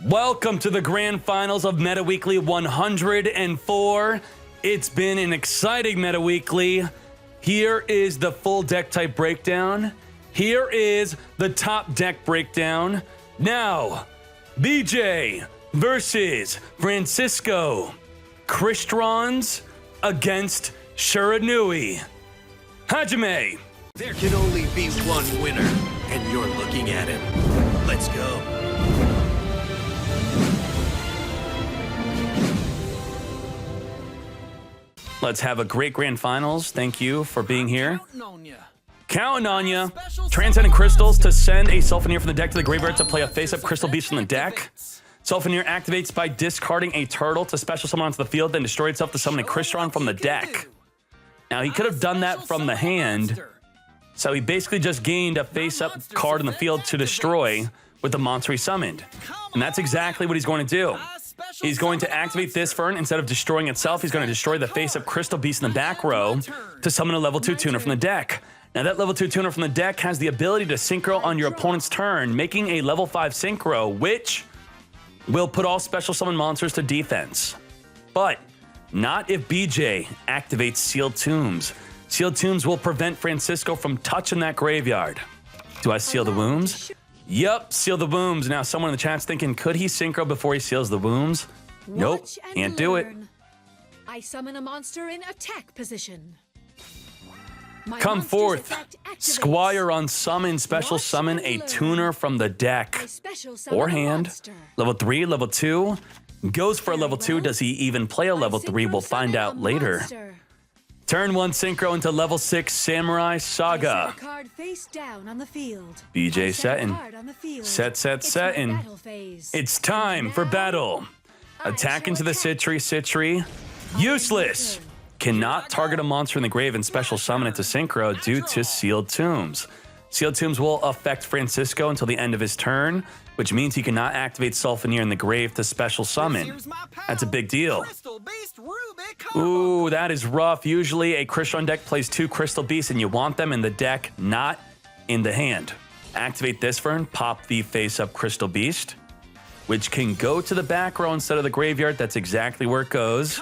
Welcome to the grand finals of Meta Weekly 104. It's been an exciting Meta Weekly. Here is the full deck type breakdown. Here is the top deck breakdown. Now, BJ versus Francisco. Crystrons against Shiranui. Hajime. There can only be one winner, and you're looking at him. Let's go. Let's have a great grand finals. Thank you for being here. Counting on ya. Transcendent crystals to send a Sulfaneer from the deck to the graveyard to play a face-up crystal beast from the deck. Sulfaneer activates by discarding a turtle to special summon onto the field, then destroy itself to summon a Crystron from the deck. Now, he could have done that from the hand, so he basically just gained a face-up card in the field to destroy with the monster he summoned. And that's exactly what he's going to do. He's going to activate this Fern. Instead of destroying itself, he's going to destroy the face-up crystal beast in the back row to summon a level 2 tuner from the deck. Now, that level 2 tuner from the deck has the ability to Synchro on your opponent's turn, making a level 5 Synchro, which will put all special summon monsters to defense. But not if BJ activates Sealed Tombs. Sealed Tombs will prevent Francisco from touching that graveyard. Do I seal the wombs? Yup, seal the wombs. Now, someone in the chat's thinking, could he Synchro before he seals the wombs? Nope, can't do it. I summon a monster in attack position. Come forth. Squire on summon, special summon a tuner from the deck. Or hand. Level 3, level 2. Goes for a level 2. Does he even play a level 3? We'll find out later. Turn 1 Synchro into level 6 Samurai Saga. BJ setting. Setting. It's time for battle. Attack into the Citry. Useless. Cannot target a monster in the grave and special summon it to Synchro due to Sealed Tombs. Sealed Tombs will affect Francisco until the end of his turn, which means he cannot activate Sulfaneer in the grave to special summon. That's a big deal. Ooh, that is rough. Usually a Crystron deck plays 2 Crystal Beasts and you want them in the deck, not in the hand. Activate this Fern, pop the face-up Crystal Beast, which can go to the back row instead of the graveyard. That's exactly where it goes.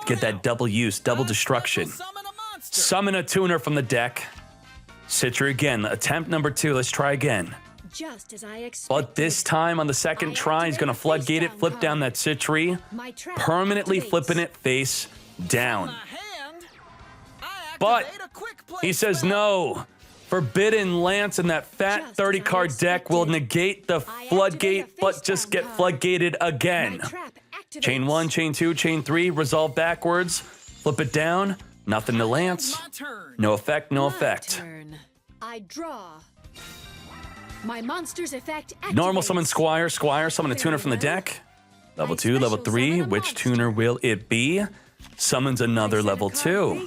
Get that double use, double destruction. Summon a tuner from the deck. Citra again, attempt number 2. Let's try again. Just as I expected. But this time on the second try, he's going to floodgate it, flip down that Citry, permanently flipping it face down. But he says no. Forbidden Lance in that fat 30-card deck will negate the floodgate, but just get floodgated again. Chain 1, chain 2, chain 3, resolve backwards, flip it down, nothing to Lance. No effect, no effect. I draw. My monster's effect activates. Normal summon Squire, summon a tuner from the deck. Level 2, level 3, which tuner will it be? Summons another level 2.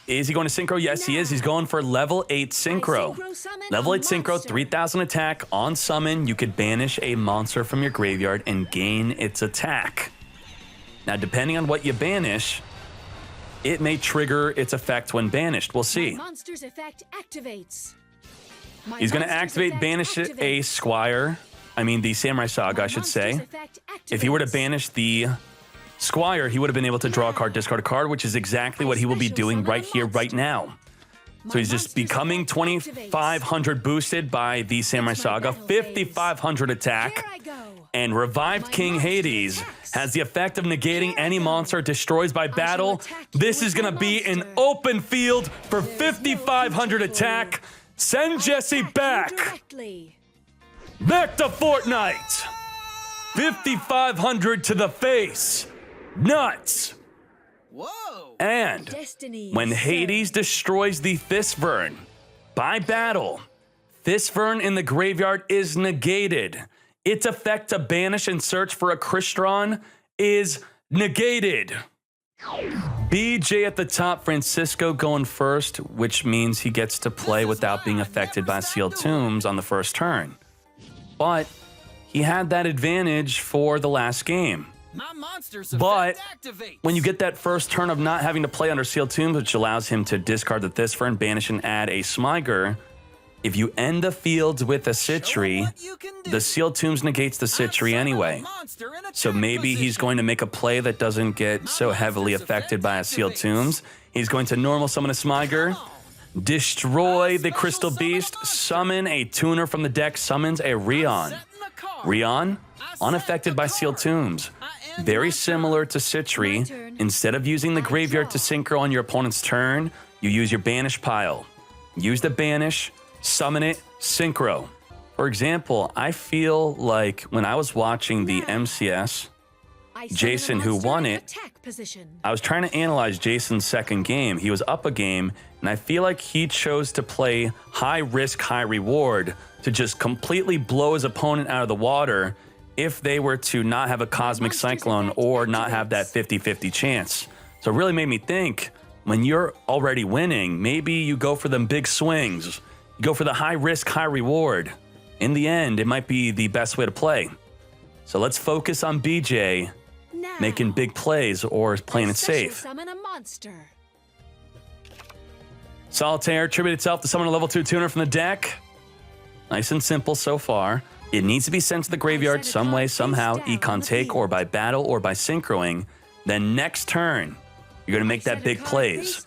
Is he going to Synchro? Yes, he is. He's going for level 8 Synchro. Level 8 Synchro, 3,000 attack. On summon, you could banish a monster from your graveyard and gain its attack. Now, depending on what you banish, it may trigger its effect when banished. We'll see. Monster's effect activates. He's going to activate banish a Squire. I mean, the Samurai Saga, I should say. If he were to banish the Squire, he would have been able to draw a card, discard a card, which is exactly what he will be doing right here, right now. So he's just becoming 2,500 boosted by the Samurai Saga, 5,500 attack, and Revived King Hades has the effect of negating any monster it destroys by battle. This is going to be an open field for 5,500 attack. Send Jesse back. Back to Fortnite. 5,500 to the face. Nuts. Whoa. And when Hades destroys the Thisvern by battle, Thisvern in the graveyard is negated. Its effect to banish and search for a Crystron is negated. BJ at the top, Francisco going first, which means he gets to play without being affected by Sealed Tombs on the first turn. But he had that advantage for the last game. But when you get that first turn of not having to play under Sealed Tombs, which allows him to discard the Thisfer and banish and add a Smyger, If you end the field with a Citry, the Sealed Tombs negates the Citry anyway. So maybe he's going to make a play that doesn't get so heavily affected by a Sealed Tombs. He's going to normal summon a Smyger, destroy the Crystal Beast, summon a Tuner from the deck, summons a Rion. Rion, unaffected by Sealed Tombs. Very similar to Citry. Instead of using the graveyard to Synchro on your opponent's turn, you use your Banish pile. Use the Banish, summon it, Synchro. For example, I feel like when I was watching the MCS, Jason, who won it, I was trying to analyze Jason's second game. He was up a game, and I feel like he chose to play high risk, high reward to just completely blow his opponent out of the water if they were to not have a Cosmic Cyclone or not have that 50-50 chance. So it really made me think, when you're already winning, maybe you go for them big swings. You go for the high risk, high reward. In the end, it might be the best way to play. So let's focus on BJ making big plays or playing it safe. Summon a monster. Solitaire, tribute itself to summon a level 2 tuner from the deck. Nice and simple so far. It needs to be sent to the graveyard some way, somehow, econ take, or by battle, or by synchroing. Then next turn, you're going to make that big plays.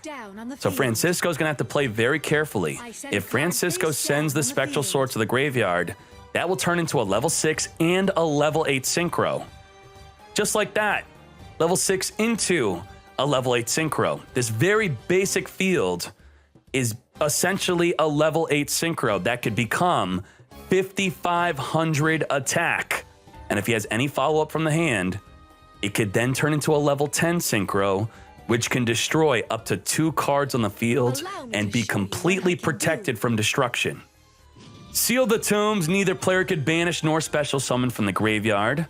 So Francisco's going to have to play very carefully. If Francisco sends the Spectral Sword to the graveyard, that will turn into a level 6 and a level 8 Synchro. Just like that. Level 6 into a level 8 Synchro. This very basic field is essentially a level 8 Synchro that could become 5,500 attack. And if he has any follow-up from the hand, it could then turn into a level 10 Synchro, which can destroy up to 2 cards on the field and be completely protected from destruction. Seal the Tombs, neither player could banish nor special summon from the graveyard.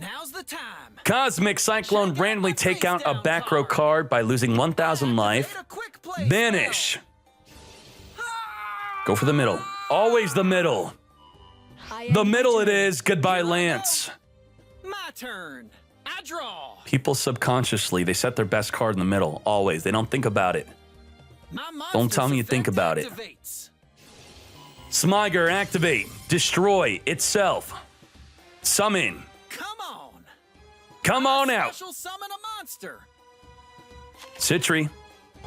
Now's the time. Cosmic Cyclone, randomly take out a back row card by losing 1,000 life. Banish. Go for the middle. Always the middle. The middle it is. Goodbye, Lance. My turn. I draw. People subconsciously, they set their best card in the middle. Always. They don't think about it. Don't tell me you think about it. Smyger, activate. Destroy itself. Summon. Come on. Come on out. Special summon a monster. Citry.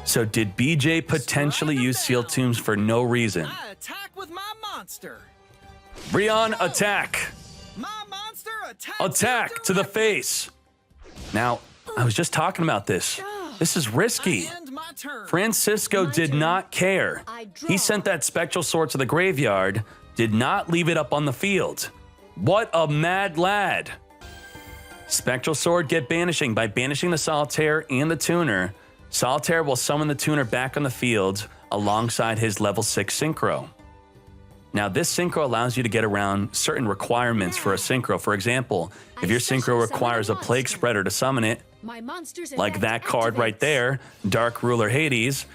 So did BJ potentially use Sealed Tombs for no reason? I attack with my monster. Rion, attack. My monster attack. Attack to the face. Now, I was just talking about this. This is risky. End my turn. Francisco did not care. He sent that Spectral Sword to the graveyard, did not leave it up on the field. What a mad lad. Spectral Sword, get banishing. By banishing the Solitaire and the Tuner, Solitaire will summon the Tuner back on the field alongside his level 6 Synchro. Now, this Synchro allows you to get around certain requirements for a Synchro. For example, if your Synchro requires a Plague Spreader to summon it, like that card right there, Dark Ruler Hades,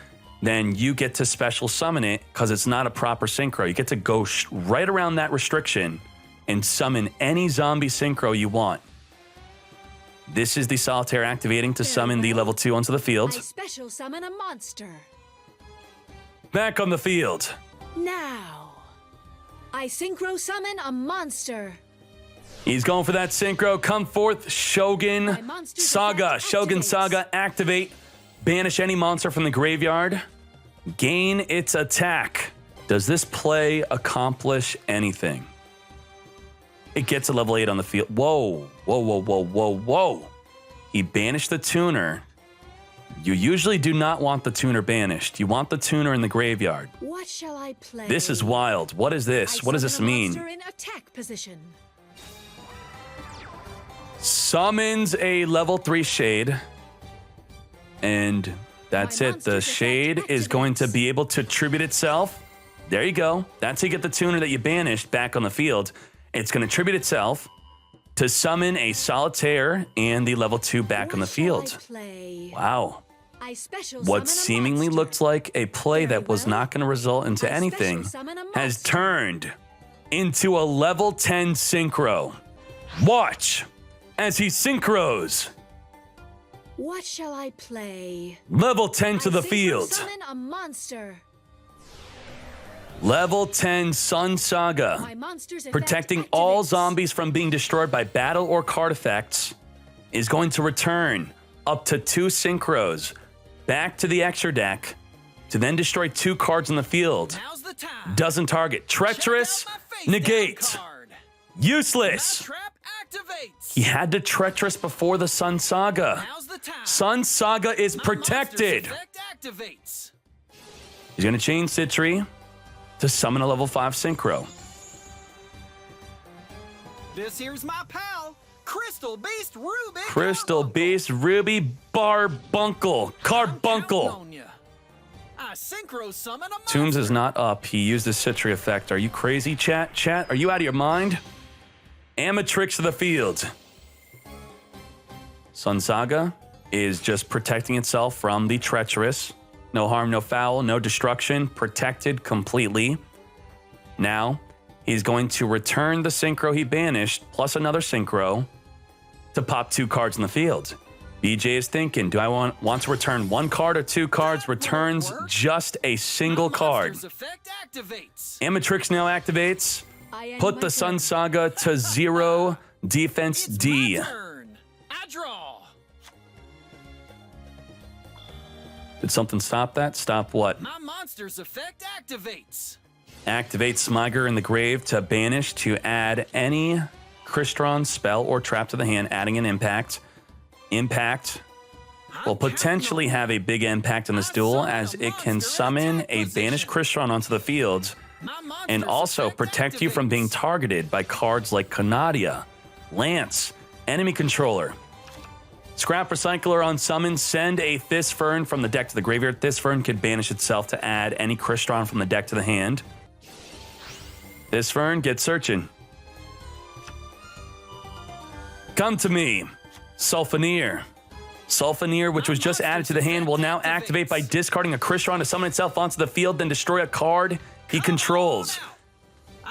then you get to special summon it because it's not a proper Synchro. You get to go right around that restriction and summon any zombie Synchro you want. This is the Solitaire activating to summon the level 2 onto the field. I special summon a monster. Back on the field. Now, I synchro summon a monster. He's going for that Synchro. Come forth, Shogun Saga. Shogun Saga, activate. Banish any monster from the graveyard. Gain its attack. Does this play accomplish anything? It gets a level 8 on the field. Whoa, whoa, whoa, whoa, whoa, whoa. He banished the Tuner. You usually do not want the Tuner banished. You want the Tuner in the graveyard. What shall I play? This is wild. What is this? What does this mean? Monster in attack position. Summons a level 3 Shade. And that's it. The Shade is going to be able to tribute itself. There you go. That's how you get the Tuner that you banished back on the field. It's going to tribute itself to summon a Solitaire and the level 2 back on the field. Wow. What seemingly looked like a play that was not going to result into anything has turned into a level 10 Synchro. Watch as he synchros. What shall I play? Level 10 to the field. Summon a monster. Level 10 Sun Saga. My monster's effect Protecting all activates. zombies from being destroyed by battle or card effects is going to return up to 2 Synchros back to the extra deck to then destroy 2 cards in the field. Now's the time. Doesn't target. Treacherous, Check out my face negate. down card. Useless. Trap activates. He had to Treacherous before the Sun Saga. Now's the time. Sun Saga is My protected. monster's effect activates. He's going to change Citri to summon a level 5 Synchro. This here's my pal, Crystal Beast Ruby. Crystal Beast, Ruby, Carbuncle. I synchro summon a Tombs monster. is not up. He used his Citri effect. Are you crazy, chat? Chat, are you out of your mind? Amatrix to the field. Sun Saga is just protecting itself from the Treacherous. No harm, no foul, no destruction. Protected completely. Now, he's going to return the Synchro he banished, plus another Synchro, to pop 2 cards in the field. BJ is thinking, do I want to return 1 card or 2 cards? Returns just a single card. Monster's effect activates. Amatrix now activates. I end Put my the Sun turn. Saga to 0 defense It's D. my turn. I draw. Did something stop that? Stop what? My monster's effect activates. Activate Smiger in the grave to banish to add any Crystron spell or trap to the hand, adding an impact. Impact will potentially have a big impact in this duel as it can summon a banished Crystron onto the field My monster's and also effect protect you from being activates. targeted by cards like Canadia, Lance, Enemy Controller. Scrap Recycler on summon, send a Thisfern from the deck to the graveyard. Thisfern could banish itself to add any Crystron from the deck to the hand. Thisfern, get searching. Come to me. Sulfaneer. Sulfaneer, which was just added to the hand, will now activate by discarding a Crystron to summon itself onto the field, then destroy a card he controls.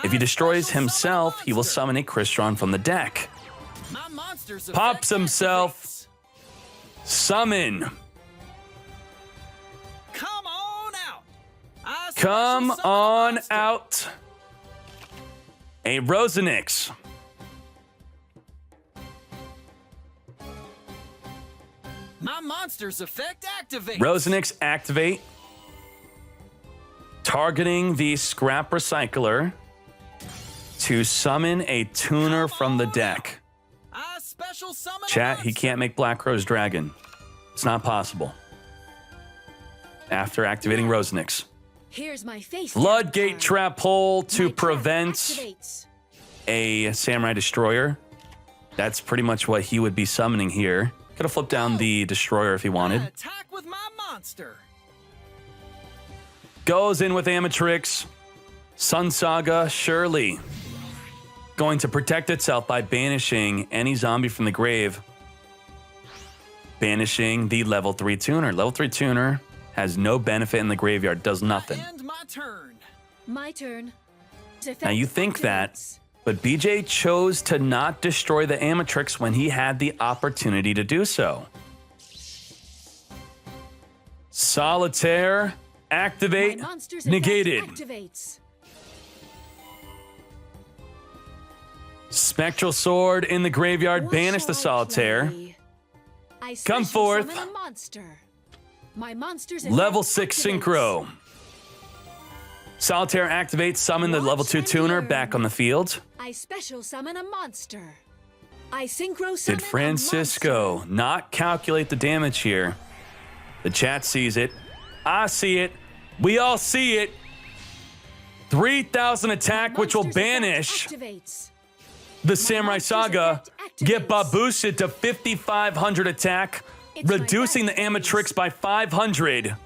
If he destroys himself, he will summon a Crystron from the deck. My monster's Pops effect himself. activates. Summon. Come on out. I Come special summon a on monster. out. A Rosenix. My monster's effect activates. Rosenix activate. Targeting the Scrap Recycler to summon a tuner from the deck. I special summon a Chat, he monster. can't make Black Rose Dragon. It's not possible. After activating Rosenix. Here's my face. Floodgate card. Trap Hole to My trap prevent activates. a Samurai Destroyer. That's pretty much what he would be summoning here. Could have flipped down the Destroyer if he wanted. Attack with my monster. Goes in with Amatrix. Sun Saga, surely going to protect itself by banishing any zombie from the grave. Banishing the level 3 tuner. Level 3 tuner has no benefit in the graveyard, does nothing. End my turn. My turn. Now you think that, Activates. but BJ chose to not destroy the Amatrix when he had the opportunity to do so. Solitaire, activate, My monster's negated. effect activates. Spectral Sword in the graveyard, What banish shall the I Solitaire. play? I Come special forth. summon a monster. My monster's Level effect 6 activates. Synchro. Solitaire activates, summon the Watch level 2 and tuner learn. back on the field. I special summon a monster. I synchro summon Did Francisco not calculate the damage here? The chat sees it. I see it. We all see it. 3,000 attack, which will banish the Samurai monster's Saga. effect Get activates. boosted to 5,500 attack, It's my reducing the best Amatrix by 500.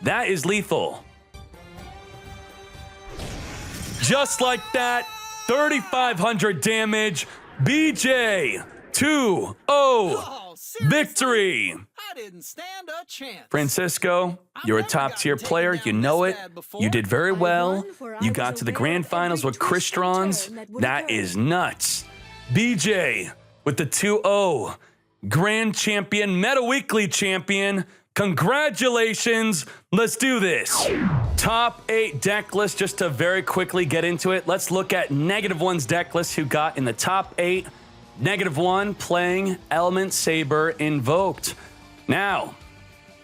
That is lethal. Just like that, 3,500 damage. BJ 2-0 Oh, seriously? victory. I didn't stand a chance. Francisco, you're a never top gotten tier taken player. down You know this it. bad before. You did very I well. won, for I You was got to the aware grand of finals every with twist and Crystrons. turn that would That occur. is nuts. BJ with the 2-0. Grand champion, Meta Weekly champion. Congratulations. Let's do this. Top 8 deck list, just to very quickly get into it. Let's look at -1's deck list who got in the top 8. -1 playing Element Saber Invoked. Now,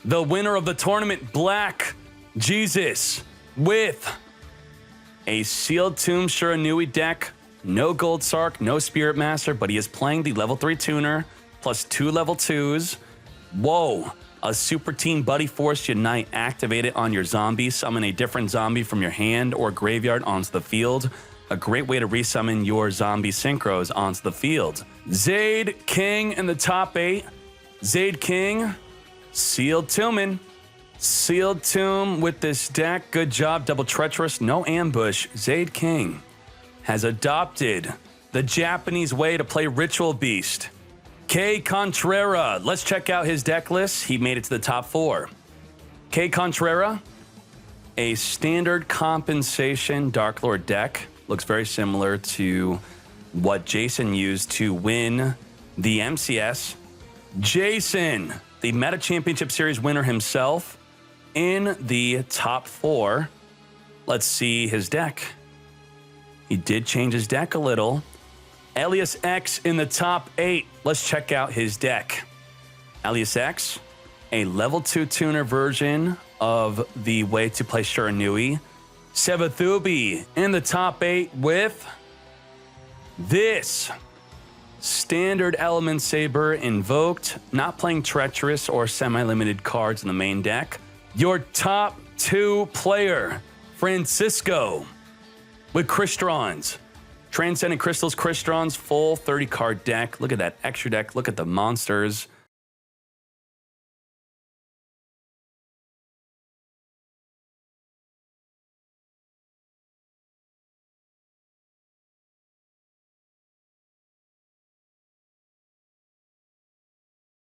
the winner of the tournament, Black Jesus, with a Sealed Tomb Shiranui deck. No Gold Sark, no Spirit Master, but he is playing the level 3 tuner, plus 2 level 2s. Whoa. A Super Team Buddy Force Unite, activate it on your zombie, summon a different zombie from your hand or graveyard onto the field. A great way to resummon your zombie synchros onto the field. Zaid King in the top 8. Zaid King, Sealed Tomb. Sealed Tomb with this deck. Good job, double treacherous, no ambush. Zaid King has adopted the Japanese way to play Ritual Beast. K. Contrera, let's check out his deck list. He made it to the top 4. K. Contrera, a standard compensation Dark Lord deck. Looks very similar to what Jason used to win the MCS. Jason, the Meta Championship Series winner himself, in the top 4. Let's see his deck. He did change his deck a little. Elias X in the top 8. Let's check out his deck. Elias X, a level 2 tuner version of the way to play Shiranui. Sevathubi in the top 8 with this standard Element Saber Invoked, not playing Treacherous or semi-limited cards in the main deck. Your top 2 player, Francisco, with Crystrons. Transcendent Crystals, Crystrons, full 30-card deck. Look at that extra deck. Look at the monsters.